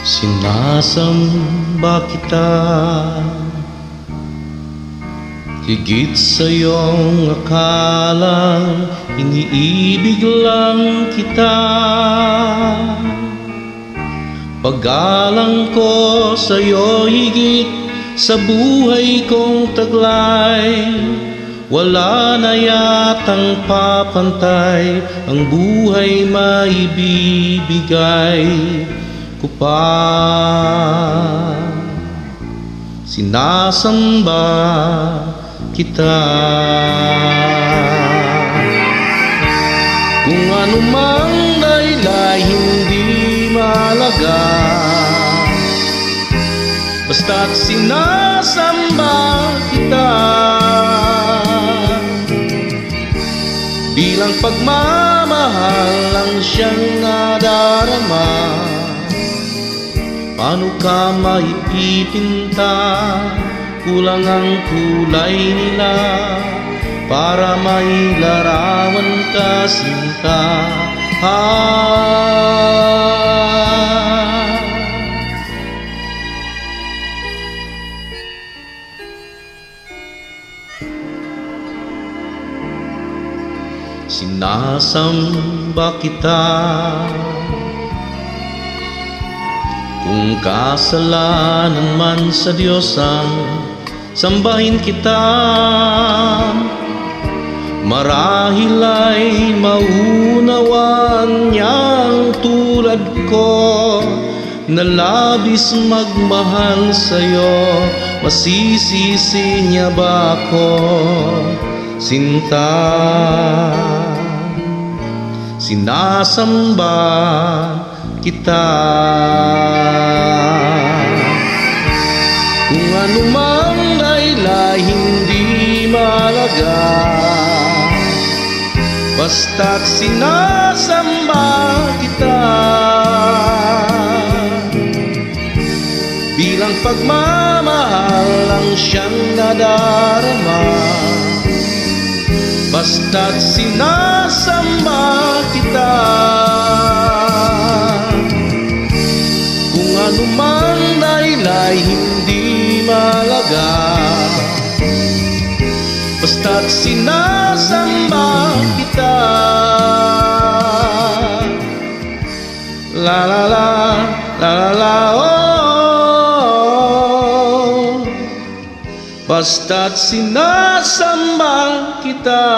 Sinasamba kita, higit sa iyong akala, iniibig lang kita. Paggalang ko sa iyo higit sa buhay kong taglay, wala na yatang papantay ang buhay maibibigay ko pa. Sinasamba kita. Kung anumang dahilan hindi malaga, basta't sinasamba kita. Bilang pagmamahal lang siyang nadarama, paano ka maipipinta? Kulang ang kulay nila para mailarawan ka, sinta. Sinasamba kita. Kung kasalanan man sa Diyos ang sambahin kita, marahil ay maunawan niyang tulad ko na labis magmahal sa'yo. Masisisi niya ba ako, sinta? Sinasamba kita. Kung anumang dahilan hindi malaga, basta't sinasamba kita. Bilang pagmamahal lang siyang nadarama, basta't sinasamba kita. Kung anumang dahilan hindi malaga, basta't sinasamba kita. La la la, la la la, oh. Basta't sinasamba kita.